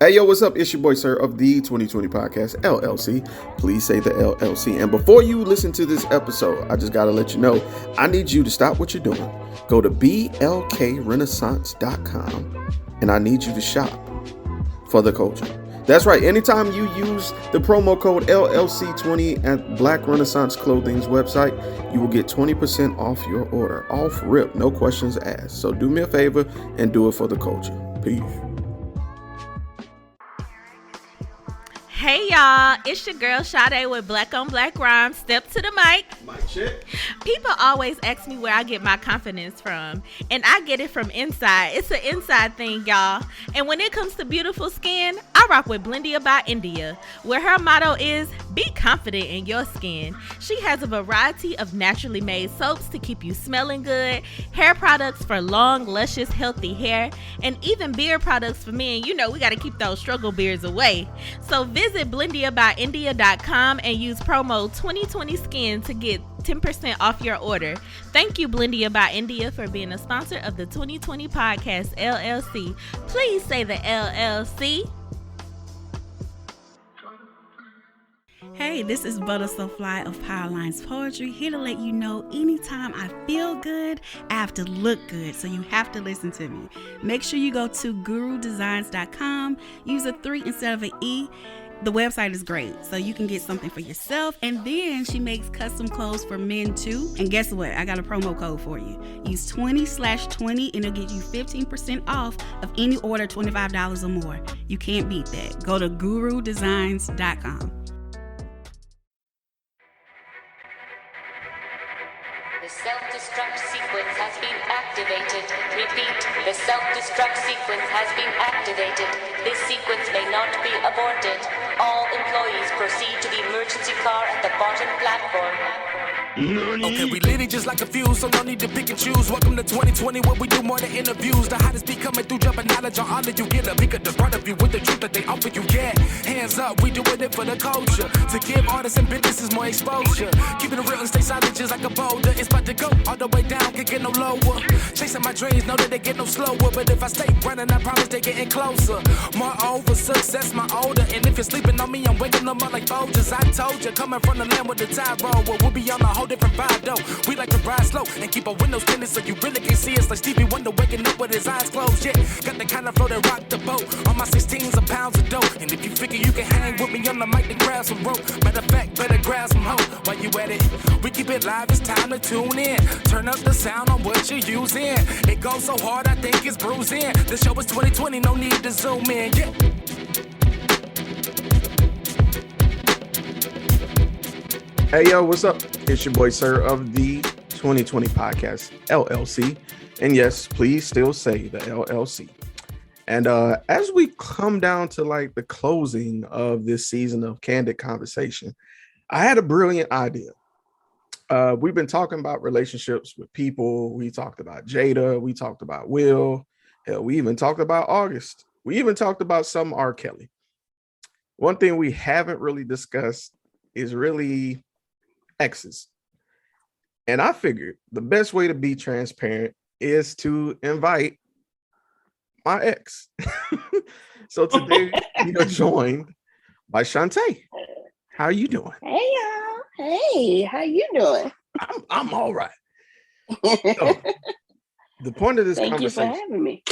Hey, yo, what's up? It's your boy, Sirr of the 2020 Podcast, LLC. Please say the LLC. And before you listen to this episode, I just got to let you know, I need you to stop what you're doing. Go to blkrenaissance.com, and I need you to shop for the culture. That's right. Anytime you use the promo code LLC20 at Black Renaissance Clothing's website, you will get 20% off your order. Off rip, no questions asked. So do me a favor and do it for the culture. Peace. Hey y'all, it's your girl Shantae with Black on Black Rhymes. Step to the mic. Mic check. People always ask me where I get my confidence from, and I get it from inside. It's an inside thing, y'all. And when it comes to beautiful skin, I rock with Blendia by India, where her motto is, be confident in your skin. She has a variety of naturally made soaps to keep you smelling good, hair products for long, luscious, healthy hair, and even beard products for men. You know, we got to keep those struggle beards away. So visit BlendiaByIndia.com and use promo 2020skin to get 10% off your order. Thank you, Blendia by India, for being a sponsor of the 2020 Podcast, LLC. Please say the LLC. Hey, this is Butter So Fly of Powerlines Poetry, here to let you know anytime I feel good, I have to look good, so you have to listen to me. Make sure you go to gurudesigns.com, use a 3 instead of an E. The website is great, so you can get something for yourself, and then she makes custom clothes for men too. And guess what? I got a promo code for you. Use 20/20 and it'll get you 15% off of any order $25 or more. You can't beat that. Go to gurudesigns.com. The self-destruct sequence has been activated. Repeat, the self-destruct sequence has been activated. This sequence may not be aborted. All employees proceed to the emergency car at the bottom platform. Okay, we lit it just like a fuse, so no need to pick and choose. Welcome to 2020, where we do more than interviews. The hottest be coming through, jumping knowledge on all of you. Get a bigger the front of you with the truth that they offer you. Yeah, hands up, we doing it for the culture. To give artists and businesses more exposure. Keeping it real and stay silent just like a boulder. It's about to go all the way down, can't get no lower. Chasing my dreams, know that they get no slower. But if I stay running, I promise they getting closer. Moreover, success my older. And if you're sleeping on me, I'm waking them up like Folgers. I told you, coming from the land with the tide roll. Well, we'll be on a whole different vibe though. We like to ride slow and keep our windows tinted so you really can see us like Stevie Wonder waking up with his eyes closed. Yeah, got the kind of flow that rock the boat. On my 16s of pounds of dough. And if you figure you can hang with me on the mic, then grab some rope. Matter of fact, better grab some hope. While you at it, we keep it live, it's time to tune in. Turn up the sound on what you're using. It goes so hard, I think it's bruising. The show is 2020, no need to zoom in. Yeah. Hey, yo, what's up? It's your boy, Sirr of the 2020 Podcast, LLC. And yes, please still say the LLC. And as we come down to like the closing of this season of Candid Conversation, I had a brilliant idea. We've been talking about relationships with people. We talked about Jada. We talked about Will. Hell, we even talked about August. We even talked about some R. Kelly. One thing we haven't really discussed is really exes. And I figured the best way to be transparent is to invite my ex. So today we are joined by Shantae. How are you doing? Hey y'all. Hey, how you doing? I'm all right. So, the point of this Thank you for conversation. having me.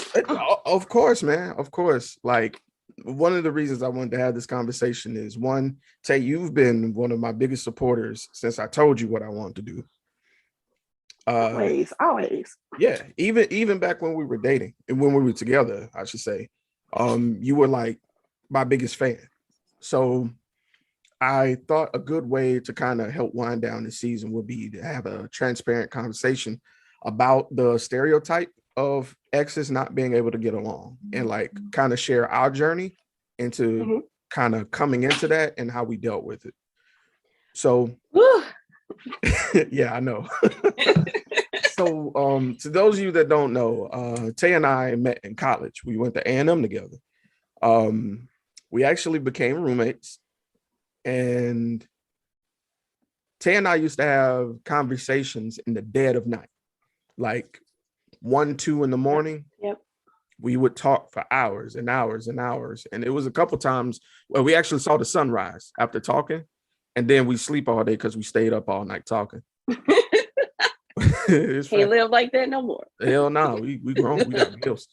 Of course, man. Of course. Like, one of the reasons I wanted to have this conversation is, one, Tay, you've been one of my biggest supporters since I told you what I wanted to do. Always. Yeah, even back when we were dating and when we were together, I should say, you were like my biggest fan. So I thought a good way to kind of help wind down the season would be to have a transparent conversation about the stereotype of exes not being able to get along, and like kind of share our journey into kind of coming into that and how we dealt with it. So yeah, I know. So to those of you that don't know, Tay and I met in college. We went to A&M together. We actually became roommates, and Tay and I used to have conversations in the dead of night, like 1, 2 in the morning. Yep. we would talk for hours and hours and hours. And it was a couple times where we actually saw the sunrise after talking, and then we sleep all day because we stayed up all night talking. Can't live like that no more. Hell no, we grown, we got bills.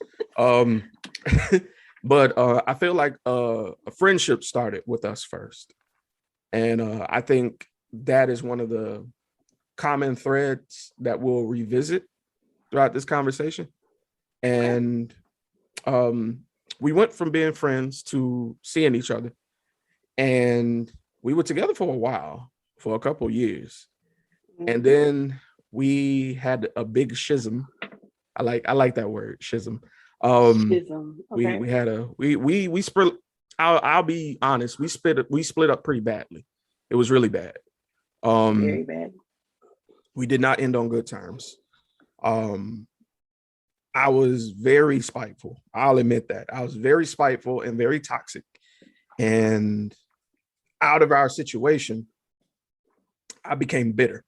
But I feel like a friendship started with us first. And I think that is one of the common threads that we'll revisit throughout this conversation. And we went from being friends to seeing each other. And we were together for a while, for a couple years. And then we had a big schism. I like that word, schism. Schism. Okay. We had we split. I'll be honest, we split up pretty badly. It was really bad. Very bad. We did not end on good terms. I was very spiteful. I'll admit that. I was very spiteful and very toxic. And out of our situation, I became bitter.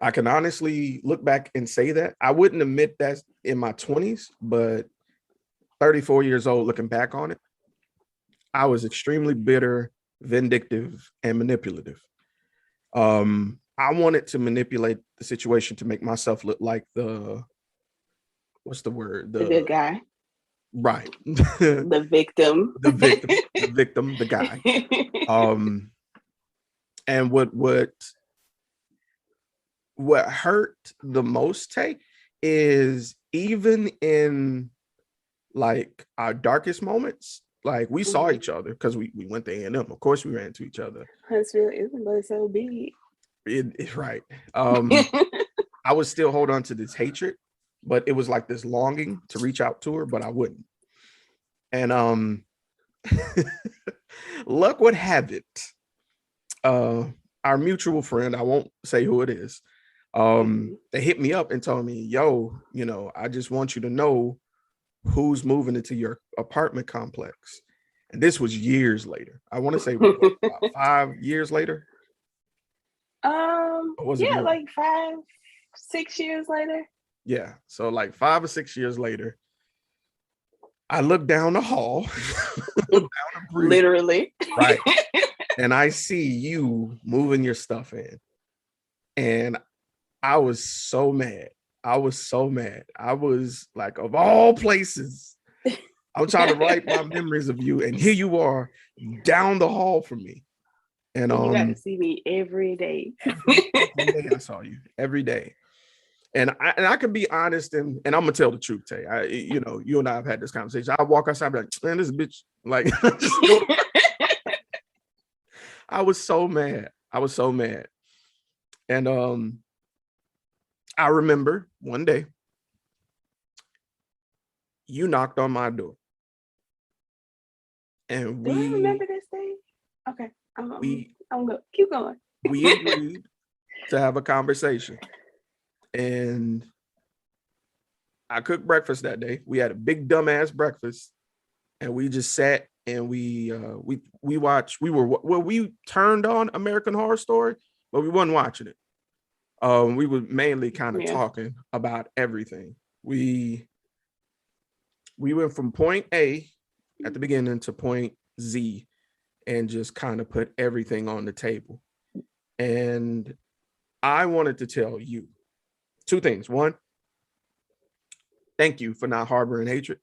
I can honestly look back and say that. I wouldn't admit that in my 20s, but 34 years old, looking back on it, I was extremely bitter, vindictive, and manipulative. I wanted to manipulate the situation to make myself look like what's the word? The good guy. Right. The victim. The guy. And what hurt the most, Tay, is even in like our darkest moments, like we saw each other because we went to A&M. Of course we ran into each other. Huntsville isn't but so big. It's right. I would still hold on to this hatred, but it was like this longing to reach out to her, but I wouldn't. And luck would have it. Our mutual friend, I won't say who it is, they hit me up and told me, yo, I just want you to know who's moving into your apartment complex. And this was years later. I want to say about 5 years later. Yeah, like 5-6 years later. Yeah, so like 5 or 6 years later, I look down the hall, literally, right, and I see you moving your stuff in, and I was so mad. I was like, of all places, I'm trying to write my memories of you, and here you are down the hall from me. And you got to see me every day. Every day I saw you every day. And I can be honest, and I'm gonna tell the truth, Tay. You and I have had this conversation. I walk outside, and be like, man, this bitch, like, I was so mad. And I remember one day you knocked on my door, and Do I remember this day? Okay, I'm gonna keep going. We agreed to have a conversation. And I cooked breakfast that day. We had a big dumbass breakfast, and we just sat and we watched. We turned on American Horror Story, but we wasn't watching it. We were mainly kind of talking about everything. We went from point A at the beginning to point Z, and just kind of put everything on the table. And I wanted to tell you 2 things. One, thank you for not harboring hatred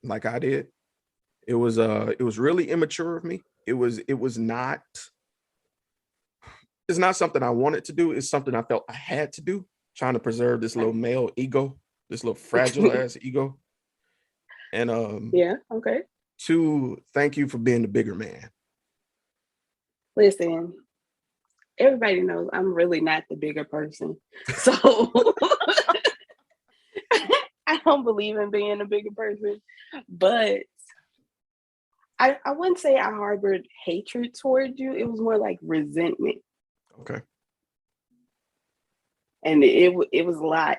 like I did. It was really immature of me. It's not something I wanted to do. It's something I felt I had to do, trying to preserve this little male ego, this little fragile ass ego. And okay. 2, thank you for being the bigger man. Listen, everybody knows I'm really not the bigger person. So I don't believe in being a bigger person. But I wouldn't say I harbored hatred towards you. It was more like resentment. Okay. And it was a lot.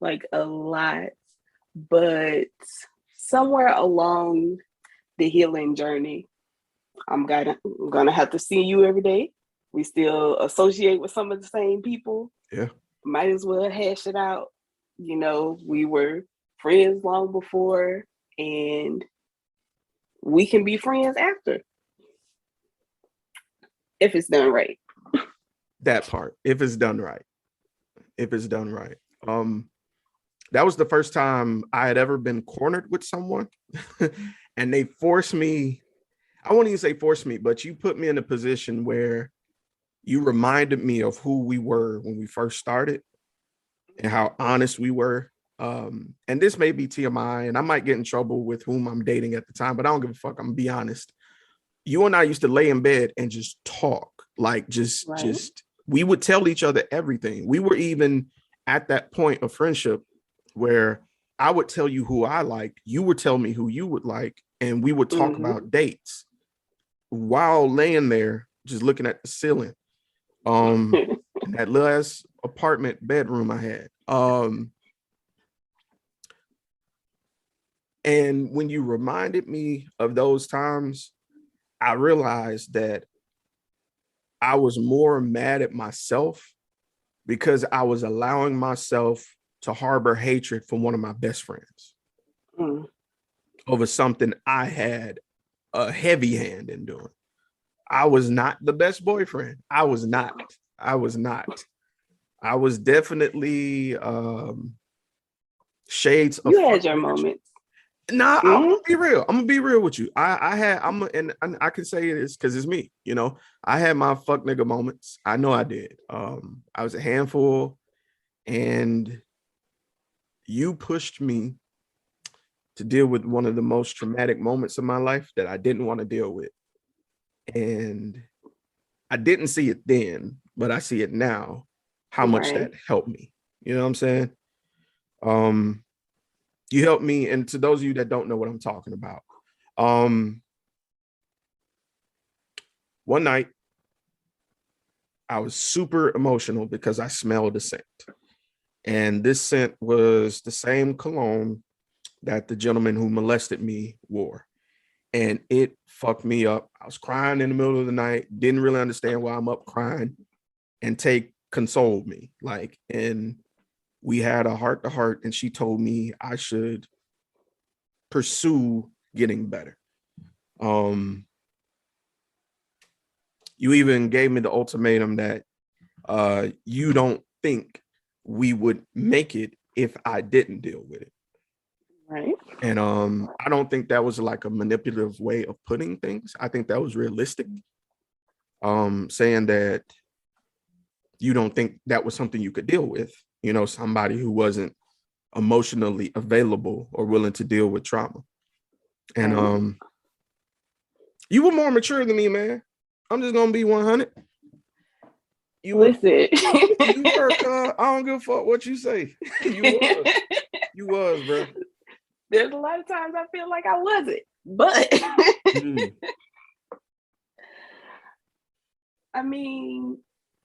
Like a lot. But somewhere along the healing journey, I'm gonna have to see you every day. We still associate with some of the same people. Yeah. Might as well hash it out. We were friends long before, and we can be friends after if it's done right. That part, if it's done right. If it's done right. That was the first time I had ever been cornered with someone. And they forced me, I won't even say force me, but you put me in a position where you reminded me of who we were when we first started and how honest we were. And this may be TMI, and I might get in trouble with whom I'm dating at the time, but I don't give a fuck. I'm gonna be honest. You and I used to lay in bed and just talk, like just we would tell each other everything. We were even at that point of friendship where I would tell you who I liked, you would tell me who you would like, and we would talk about dates while laying there just looking at the ceiling. In that last apartment bedroom I had. And when you reminded me of those times, I realized that I was more mad at myself because I was allowing myself to harbor hatred for one of my best friends over something I had a heavy hand in doing. I was not the best boyfriend. I was not. I was definitely shades of. You had your moments. Nah, I'm gonna be real. I'm gonna be real with you. And I can say this because it's me. You know, I had my fuck nigga moments. I know I did. I was a handful, and you pushed me to deal with one of the most traumatic moments of my life that I didn't want to deal with. And I didn't see it then, but I see it now, how much that helped me. You know what I'm saying? You helped me. And to those of you that don't know what I'm talking about, one night I was super emotional because I smelled a scent. And this scent was the same cologne that the gentleman who molested me wore. And it fucked me up. I was crying in the middle of the night, didn't really understand why I'm up crying. And Tay consoled me. And we had a heart to heart, and she told me I should pursue getting better. You even gave me the ultimatum that you don't think we would make it if I didn't deal with it. Right. And I don't think that was like a manipulative way of putting things. I think that was realistic. Saying that you don't think that was something you could deal with, you know, somebody who wasn't emotionally available or willing to deal with trauma. And you were more mature than me, man. I'm just gonna be 100. You Listen. You were, I don't give a fuck what you say. You was, bro. There's a lot of times I feel like I wasn't, but I mean,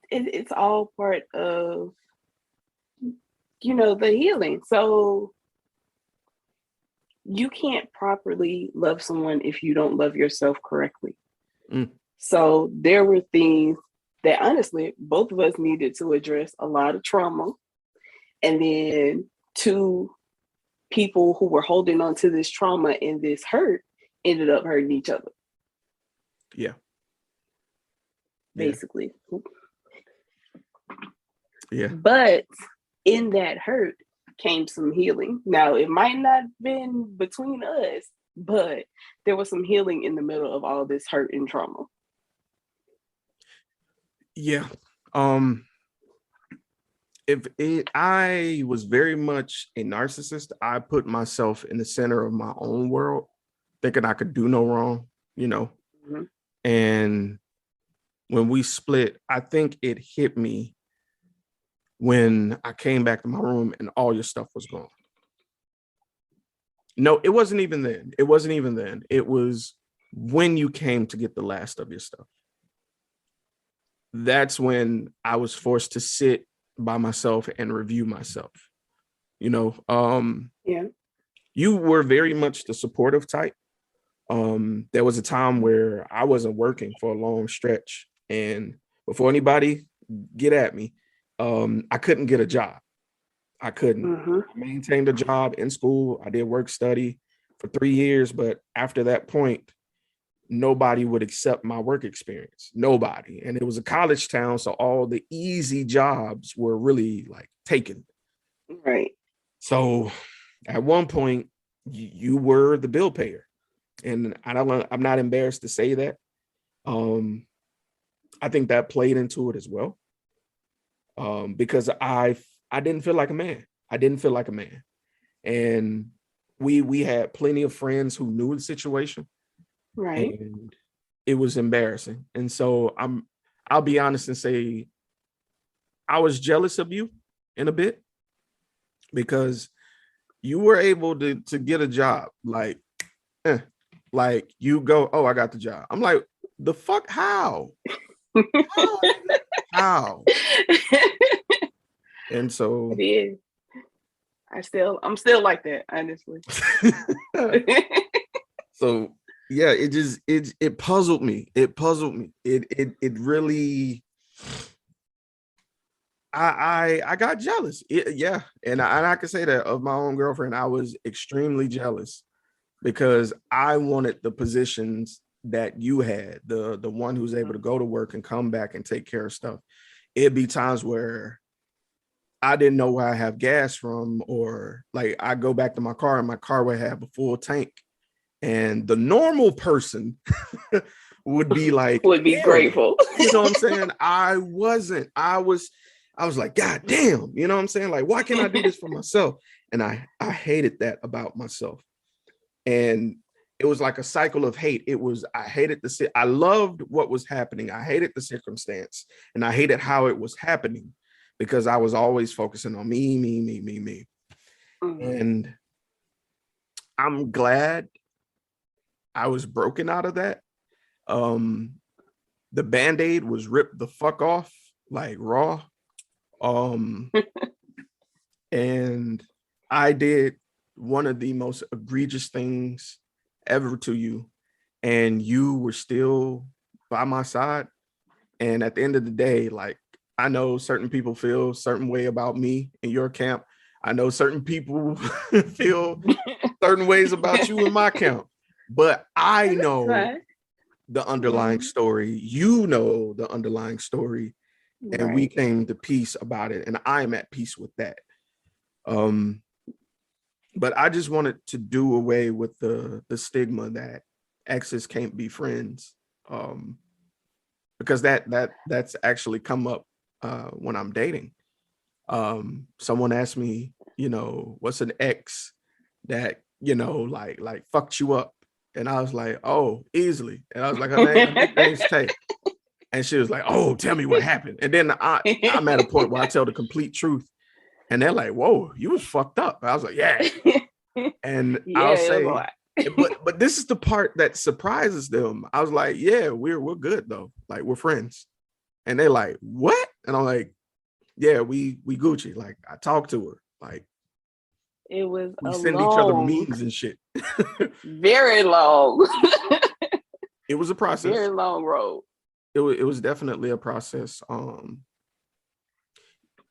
it's all part of, you know, the healing. So you can't properly love someone if you don't love yourself correctly. So there were things that honestly both of us needed to address, a lot of trauma, and then two people who were holding on to this trauma and this hurt ended up hurting each other. Yeah. Basically. Yeah. But in that hurt came some healing. Now, it might not have been between us, but there was some healing in the middle of all this hurt and trauma. Yeah. I was very much a narcissist. I put myself in the center of my own world, thinking I could do no wrong, you know. And when we split, I think it hit me when I came back to my room and all your stuff was gone. No, it wasn't even then. It was when you came to get the last of your stuff. That's when I was forced to sit by myself and review myself. You know, you were very much the supportive type. There was a time where I wasn't working for a long stretch, and before anybody get at me, I couldn't get a job. I couldn't. Mm-hmm. I maintained a job in school. I did work study for 3 years, but after that point, nobody would accept my work experience. Nobody. And it was a college town, so all the easy jobs were really like taken. Right. So at one point, you were the bill payer. And I'm not embarrassed to say that. I think that played into it as well. Because I didn't feel like a man. I didn't feel like a man. And we had plenty of friends who knew the situation, Right. and it was embarrassing. And so I'll be honest and say I was jealous of you in a bit, because you were able to get a job. Like you go, oh, I got the job. I'm like, the fuck, how? How? And so It is. I'm still like that, honestly. so yeah, it puzzled me. It puzzled me. It really, I got jealous. Yeah. And I can say that of my own girlfriend, I was extremely jealous because I wanted the positions that you had, the one who's able to go to work and come back and take care of stuff. It'd be times where I didn't know where I have gas from, or like I go back to my car and my car would have a full tank. And the normal person would be like, would be grateful. You know what I'm saying? I wasn't. I was like, God damn, you know what I'm saying? Like, why can't I do this for myself? And I hated that about myself. And it was like a cycle of hate. I loved what was happening. I hated the circumstance, and I hated how it was happening, because I was always focusing on me. Mm-hmm. And I'm glad I was broken out of that. The Band-Aid was ripped the fuck off, like raw. And I did one of the most egregious things ever to you, and you were still by my side. And at the end of the day, like, I know certain people feel a certain way about me in your camp. I know certain people feel certain ways about you in my camp, but I know the underlying story. You know the underlying story, and we came to peace about it, and I'm at peace with that. But I just wanted to do away with the stigma that exes can't be friends, because that's actually come up when I'm dating. Someone asked me, what's an ex that like fucked you up, and I was like, oh, easily. And I was like, her nickname's Tay. And she was like, oh, tell me what happened. And then I'm at a point where I tell the complete truth, and they're like, whoa, you was fucked up. I was like, yeah. And I'll say, but this is the part that surprises them. I was like, yeah, we're good though. Like, we're friends. And they're like, what? And I'm like, yeah, we Gucci. Like, I talked to her. Like, it was we send each other memes and shit. Very long. It was a process. Very long road. It was definitely a process.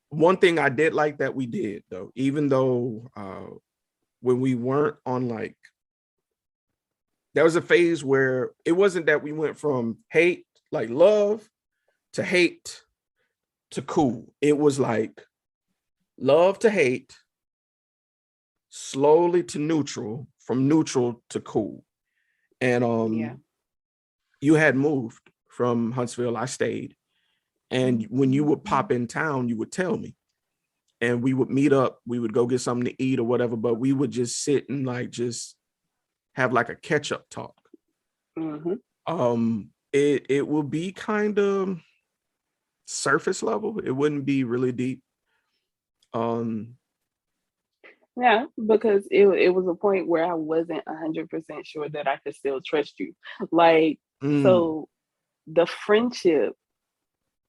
One thing I did like that we did though, even though when we weren't on, like, there was a phase where it wasn't that we went from hate, like love, to hate to cool. It was like love to hate, slowly to neutral, from neutral to cool. And you had moved from Huntsville. I stayed. And when you would pop in town, you would tell me. And we would meet up. We would go get something to eat or whatever, but we would just sit and like just have like a catch-up talk. Mm-hmm. It will be kind of surface level. It wouldn't be really deep. Yeah, because it was a point where I wasn't 100% sure that I could still trust you. Like, so the friendship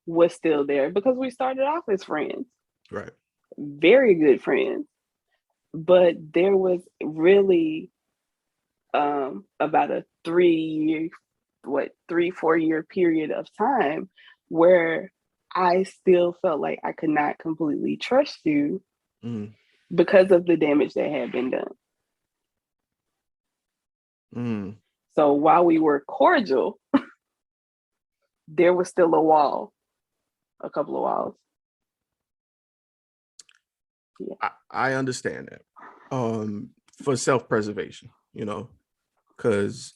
was still there because we started off as friends. Right. Very good friends. But there was really about a 3-4 year period of time where I still felt like I could not completely trust you because of the damage that had been done. So while we were cordial, there was still a couple of walls. Yeah. I understand that. For self-preservation, because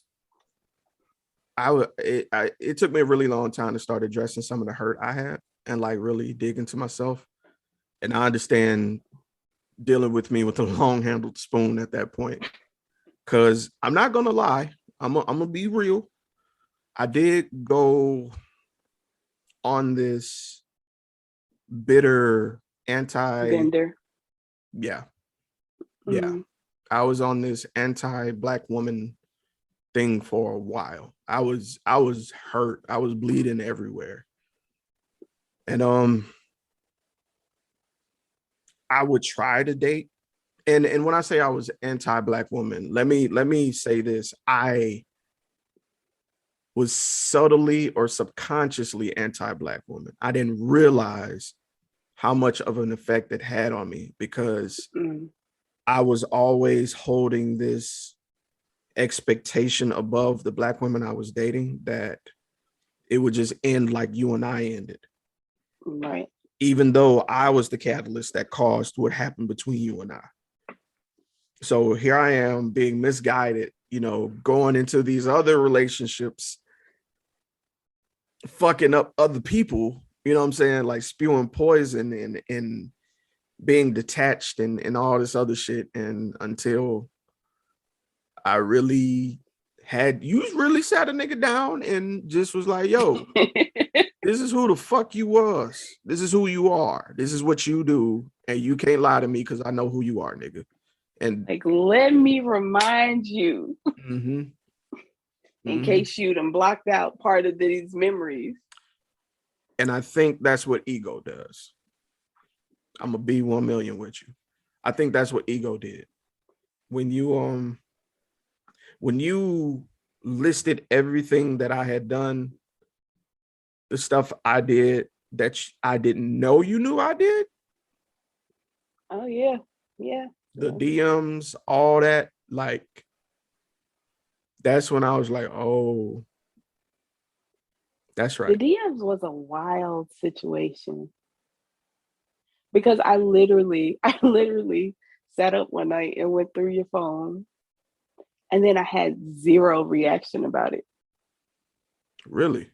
it took me a really long time to start addressing some of the hurt I had and like really dig into myself. And I understand dealing with me with a long-handled spoon at that point. Because I'm not gonna lie, I'm gonna be real. I did go on this bitter Vendor. Yeah. I was on this anti-Black woman thing for a while. I was hurt. I was bleeding everywhere. And I would try to date. And when I say I was anti-Black woman, let me say this. I was subtly or subconsciously anti-Black woman. I didn't realize how much of an effect it had on me because I was always holding this expectation above the Black women I was dating that it would just end like you and I ended. Right. Even though I was the catalyst that caused what happened between you and I. So here I am being misguided, going into these other relationships, fucking up other people, you know what I'm saying? Like spewing poison and being detached and all this other shit. And until I really really sat a nigga down and just was like, yo, this is who the fuck you was. This is who you are. This is what you do. And you can't lie to me because I know who you are, nigga. And like, let me remind you in case you done blocked out part of these memories. And I think that's what ego does. I'm gonna be 1 million with you. I think that's what ego did. When you listed everything that I had done, the stuff I did that I didn't know you knew I did. Oh yeah. Yeah. The DMs, all that, like that's when I was like, oh, that's right. The DMs was a wild situation. Because I literally sat up one night and went through your phone. And then I had zero reaction about it. Really?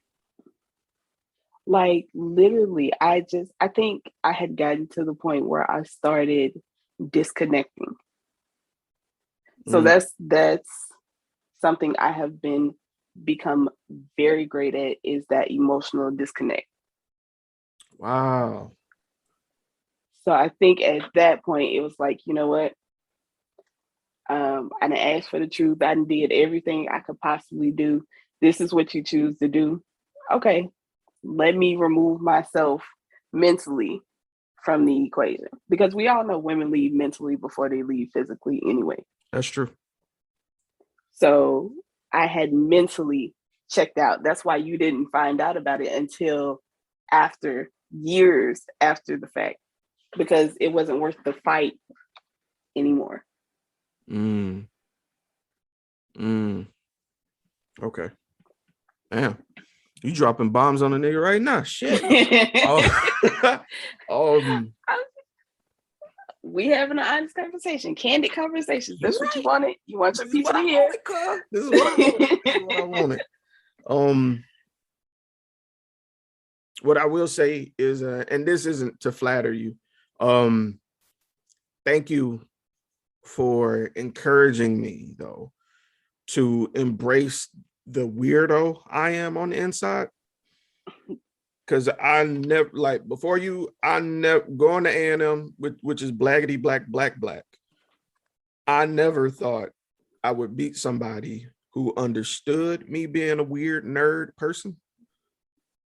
Like literally, I think I had gotten to the point where I started disconnecting. So that's something I have become very great at, is that emotional disconnect. Wow. So I think at that point it was like, you know what? I done asked for the truth. I done did everything I could possibly do. This is what you choose to do. Okay, let me remove myself mentally from the equation, because we all know women leave mentally before they leave physically anyway. That's true. So I had mentally checked out. That's why you didn't find out about it until years after the fact, because it wasn't worth the fight anymore. Okay. Damn. You dropping bombs on a nigga right now. Shit. We having an honest conversation, candid conversations. That's what you wanted. You want your people to hear. This is what I wanted. What I will say is, and this isn't to flatter you, thank you for encouraging me though to embrace the weirdo I am on the inside. Because I never, like, before you, I never going to A&M, which is blackity black. I never thought I would meet somebody who understood me being a weird nerd person,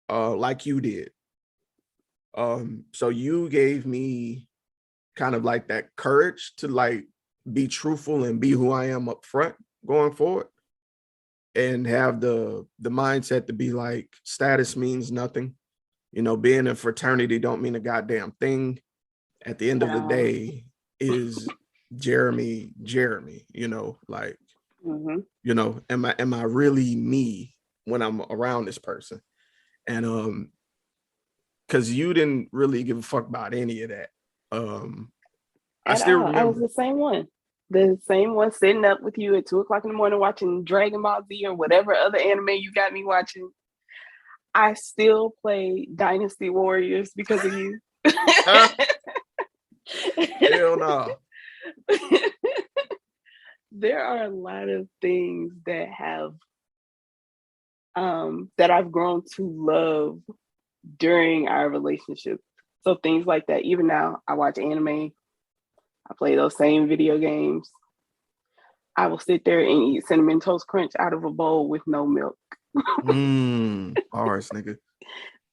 like you did. So you gave me kind of like that courage to like be truthful and be who I am up front going forward, and have the mindset to be like, status means nothing. Being in fraternity don't mean a goddamn thing. at the end of the day, is Jeremy, you know, like, you know, am I really me when I'm around this person? And because you didn't really give a fuck about any of that. I At still all. I was remember the same one. The same one sitting up with you at 2 o'clock in the morning watching Dragon Ball Z or whatever other anime you got me watching. I still play Dynasty Warriors because of you. hell no. There are a lot of things that have that I've grown to love during our relationship. So things like that. Even now, I watch anime. I play those same video games. I will sit there and eat Cinnamon Toast Crunch out of a bowl with no milk. Bars, nigga.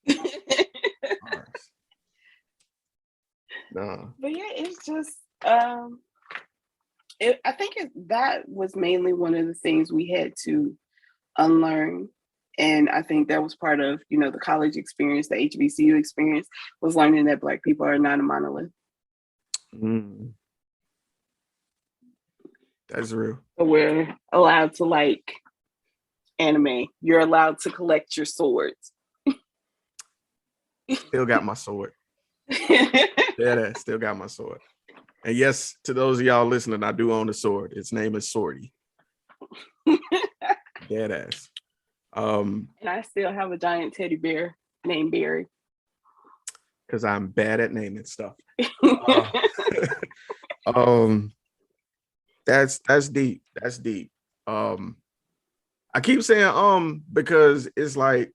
Bars. No. But yeah, it's just I think that was mainly one of the things we had to unlearn. And I think that was part of, you know, the college experience, the HBCU experience, was learning that Black people are not a monolith. That's real. So we're allowed to like anime. You're allowed to collect your swords. Still got my sword. Yeah, still got my sword. And yes, to those of y'all listening, I do own a sword. Its name is Swordy. Dead ass. And I still have a giant teddy bear named Barry. Because I'm bad at naming stuff. That's deep. That's deep. I keep saying because it's like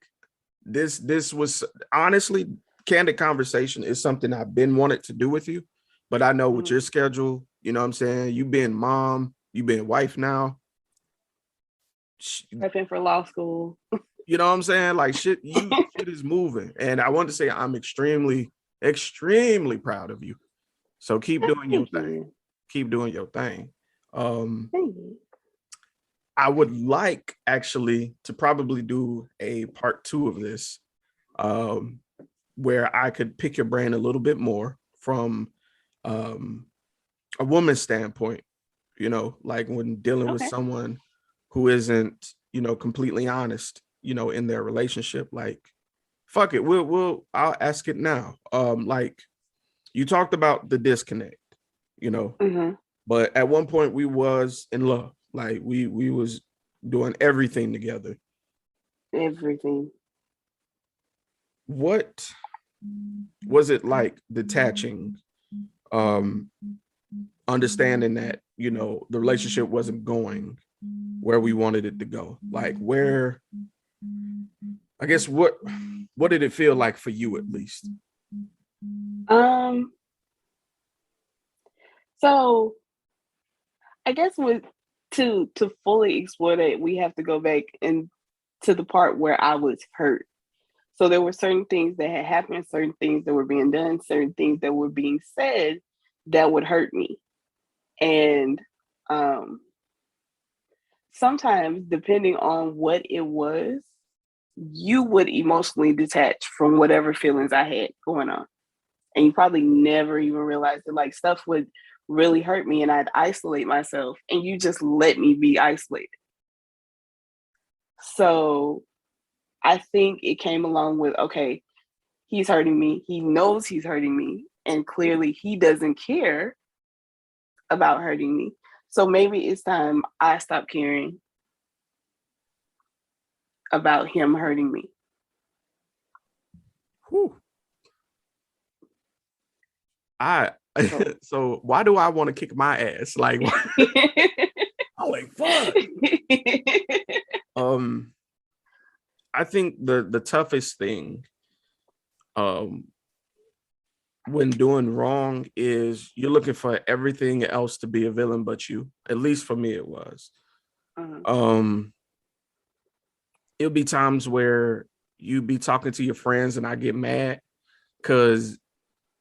this was honestly, candid conversation is something I've been wanted to do with you, but I know with your schedule, you know what I'm saying, you being mom, you being wife now, prepping for law school. You know what I'm saying? Like shit is moving. And I want to say I'm extremely proud of you. So keep doing your thing. Keep doing your thing. I would like actually to probably do a part 2 of this, where I could pick your brain a little bit more from a woman's standpoint, you know, like when dealing with someone who isn't, you know, completely honest, you know, in their relationship. Like, fuck it, I'll ask it now. Like you talked about the disconnect, you know, but at one point we was in love. Like we was doing everything together. Everything. What was it like detaching, understanding that, you know, the relationship wasn't going where we wanted it to go? Like where, I guess, what did it feel like for you at least? So I guess to fully explore that, we have to go back and to the part where I was hurt. So there were certain things that had happened, certain things that were being done, certain things that were being said that would hurt me. And sometimes, depending on what it was, you would emotionally detach from whatever feelings I had going on. And you probably never even realized that like stuff would really hurt me and I'd isolate myself and you just let me be isolated. So I think it came along with, okay, he's hurting me. He knows he's hurting me. And clearly he doesn't care about hurting me. So maybe it's time I stop caring about him hurting me. Whew. So why do I want to kick my ass? Like, I'm like, fuck. I think the toughest thing when doing wrong is you're looking for everything else to be a villain but you. At least for me it was. It'll be times where you be talking to your friends and I get mad because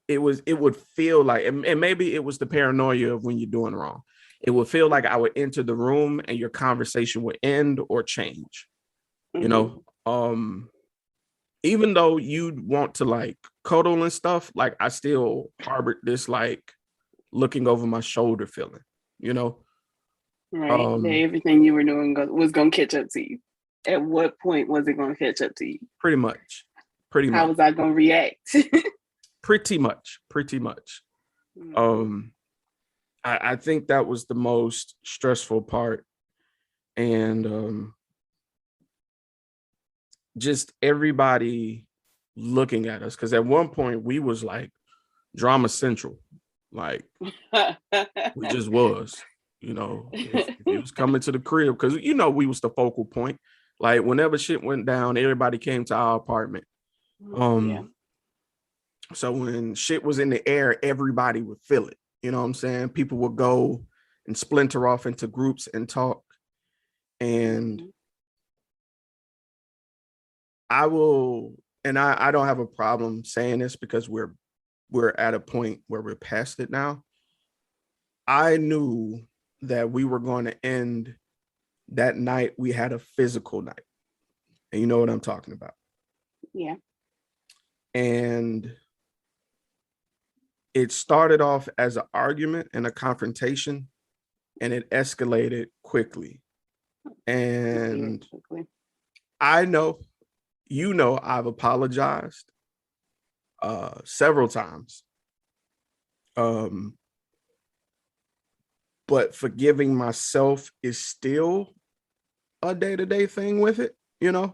it would feel like, and maybe it was the paranoia of when you're doing wrong. It would feel like I would enter the room and your conversation would end or change, you know? even though you'd want to like cuddle and stuff, like I still harbored this like looking over my shoulder feeling, you know. Right. That everything you were doing was gonna catch up to you. At what point was it gonna catch up to you? Pretty much. How was I gonna react? Pretty much. I think that was the most stressful part. And just everybody looking at us, because at one point we was like drama central, like we just was, you know, if it was coming to the crib, because you know we was the focal point. Like whenever shit went down, everybody came to our apartment. So when shit was in the air, everybody would feel it. You know what I'm saying? People would go and splinter off into groups and talk. And I don't have a problem saying this because we're at a point where we're past it now. I knew that we were going to end that night. We had a physical night. And you know what I'm talking about. Yeah. And it started off as an argument and a confrontation, and it escalated quickly. And I know, you know, I've apologized several times. But forgiving myself is still a day-to-day thing with it, you know?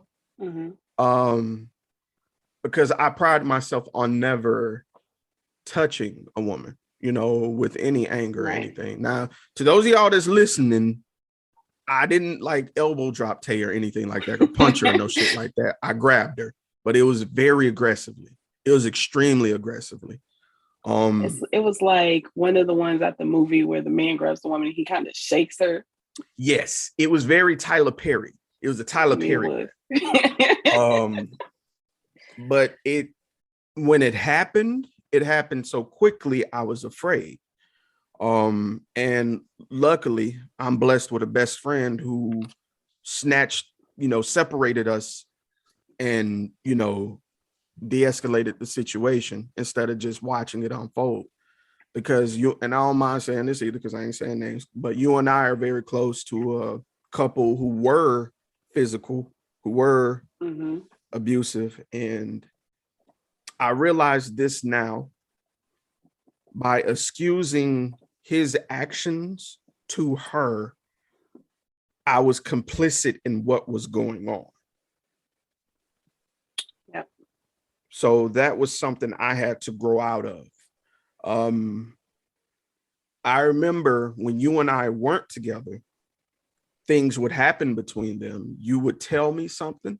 Because I pride myself on never touching a woman, you know, with any anger or anything. Now, to those of y'all that's listening, I didn't like elbow drop Tay or anything like that, or punch her or no shit like that. I grabbed her, but it was very aggressively. It was extremely aggressively. It was like one of the ones at the movie where the man grabs the woman and he kind of shakes her. Yes, it was very Tyler Perry. It was a Tyler Perry. But when it happened so quickly, I was afraid. And luckily I'm blessed with a best friend who snatched, you know, separated us and, you know, de-escalated the situation instead of just watching it unfold. Because you, and I don't mind saying this either because I ain't saying names, but you and I are very close to a couple who were physical, who were abusive. And I realize this now by excusing his actions to her, I was complicit in what was going on. Yep. So that was something I had to grow out of. I remember when you and I weren't together, things would happen between them. You would tell me something,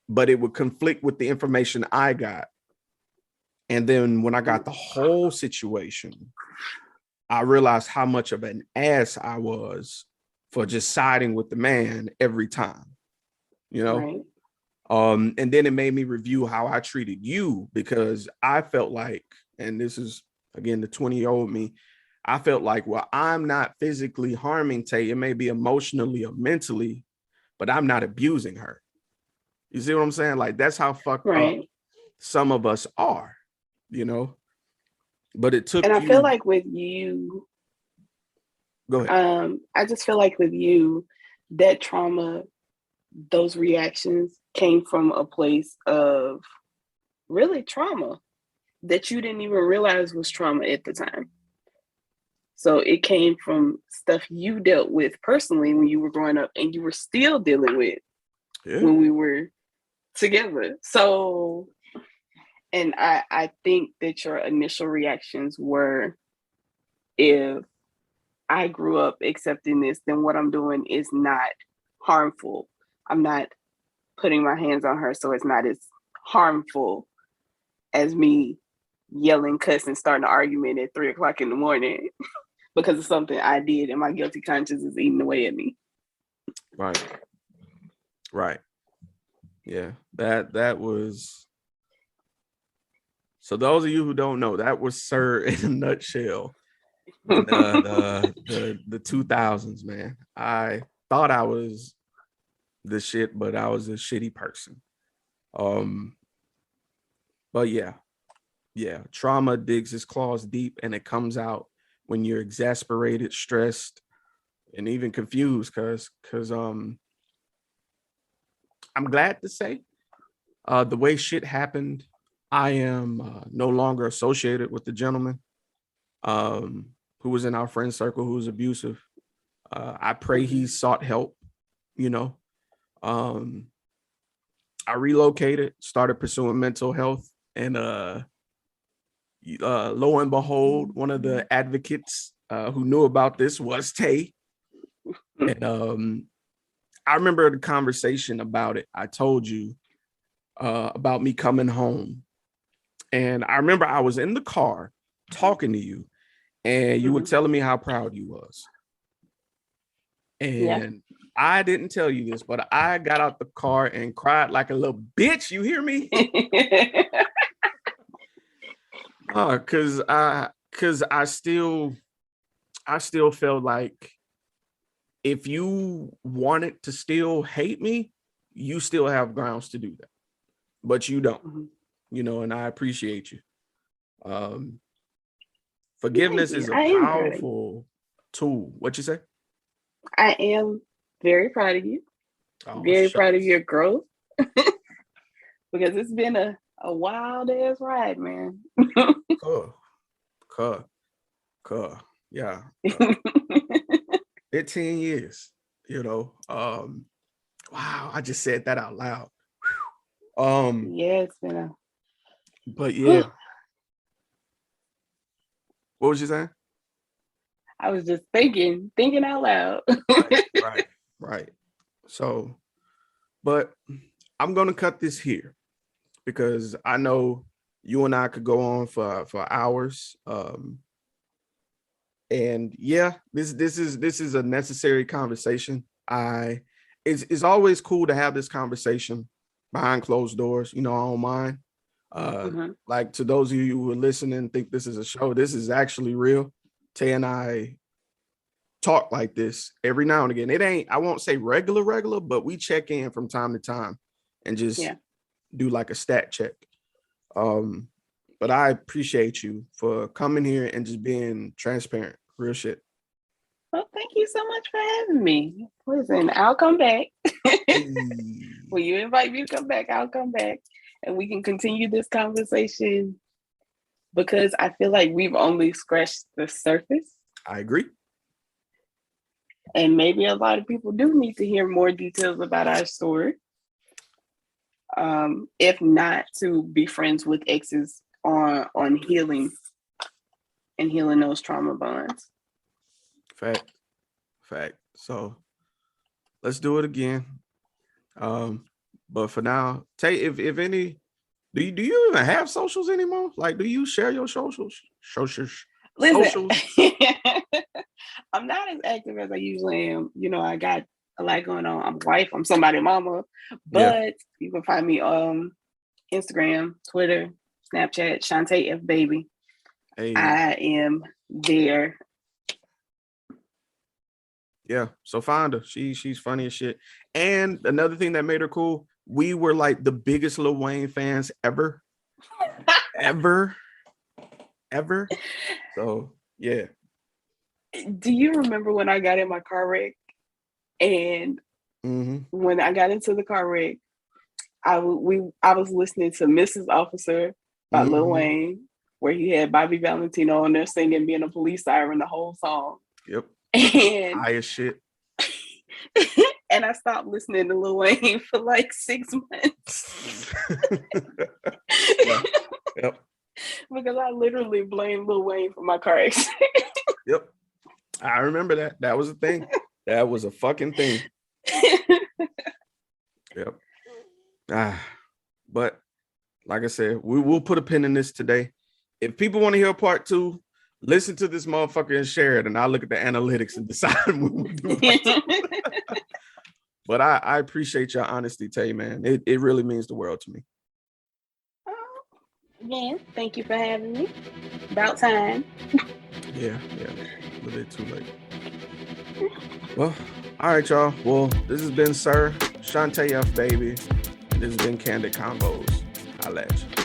but it would conflict with the information I got. And then when I got the whole situation, I realized how much of an ass I was for just siding with the man every time, you know? Right. And then it made me review how I treated you, because I felt like, and this is again the 20-year-old me, I felt like, well, I'm not physically harming Tay. It may be emotionally or mentally, but I'm not abusing her. You see what I'm saying? Like, that's how fucked up some of us are, you know? But it took. And I feel like with you, go ahead. I just feel like with you, that trauma, those reactions came from a place of really trauma that you didn't even realize was trauma at the time. So it came from stuff you dealt with personally when you were growing up and you were still dealing with when we were together. So, and I think that your initial reactions were, if I grew up accepting this, then what I'm doing is not harmful. I'm not putting my hands on her, so it's not as harmful as me yelling, cussing, starting an argument at 3:00 in the morning because of something I did, and my guilty conscience is eating away at me. Right. Yeah, that was. So those of you who don't know, that was Sirr in a nutshell. The 2000s, man. I thought I was the shit, but I was a shitty person. But yeah, trauma digs its claws deep, and it comes out when you're exasperated, stressed, and even confused. Cause I'm glad to say, the way shit happened, I am no longer associated with the gentleman who was in our friend circle who was abusive. I pray he sought help, you know. I relocated, started pursuing mental health, and lo and behold, one of the advocates who knew about this was Tay. And I remember the conversation about it. I told you about me coming home. And I remember I was in the car talking to you, and you were telling me how proud you was. And I didn't tell you this, but I got out the car and cried like a little bitch. You hear me? Cause I still felt like if you wanted to still hate me, you still have grounds to do that, but you don't, you know, and I appreciate you. Forgiveness is a powerful tool. What you say? I am very proud of you. Proud of your growth. Because it's been a wild ass ride, man. Yeah. 15 years, you know. Wow, I just said that out loud. Yeah, it's been a but yeah. What was you saying? I was just thinking out loud. Right. So, but I'm gonna cut this here because I know you and I could go on for hours. And yeah, this is a necessary conversation. It's always cool to have this conversation behind closed doors. You know, I don't mind. Like, to those of you who are listening, think this is a show. This is actually real. Tay and I talk like this every now and again. It ain't, I won't say regular, but we check in from time to time and just do like a stat check. But I appreciate you for coming here and just being transparent. Real shit. Well, thank you so much for having me. Listen, I'll come back. When you invite me to come back, I'll come back and we can continue this conversation because I feel like we've only scratched the surface. I agree. And maybe a lot of people do need to hear more details about our story. If not, to be friends with exes on healing and healing those trauma bonds. Fact. So let's do it again. But for now, Tay, if any, do you even have socials anymore? Like, do you share your socials? Listen, I'm not as active as I usually am. You know, I got a lot going on. I'm a wife, I'm somebody's mama, but you can find me on Instagram, Twitter, Snapchat, Shantae F Baby. Hey. I am there. Yeah, so find her. She's funny as shit. And another thing that made her cool, we were like the biggest Lil Wayne fans ever. ever. So yeah. Do you remember when I got in my car wreck? And when I got into the car wreck, I was listening to Mrs. Officer by Lil Wayne, where he had Bobby Valentino on there singing, being a police siren the whole song. Yep. And high as shit. And I stopped listening to Lil Wayne for like 6 months. Yep. Because I literally blamed Lil Wayne for my car accident. Yep. I remember that. That was a thing. That was a fucking thing. Yep. But like I said, we will put a pin in this today. If people want to hear part 2, listen to this motherfucker and share it, and I'll look at the analytics and decide what we'll do. But I appreciate your honesty, Tay, man. It really means the world to me. Again, thank you for having me. About time. Yeah. A little bit too late. Well, all right, y'all. Well, this has been Sirr, Shantae F Baby. This has been Candid Convos. I'll let you.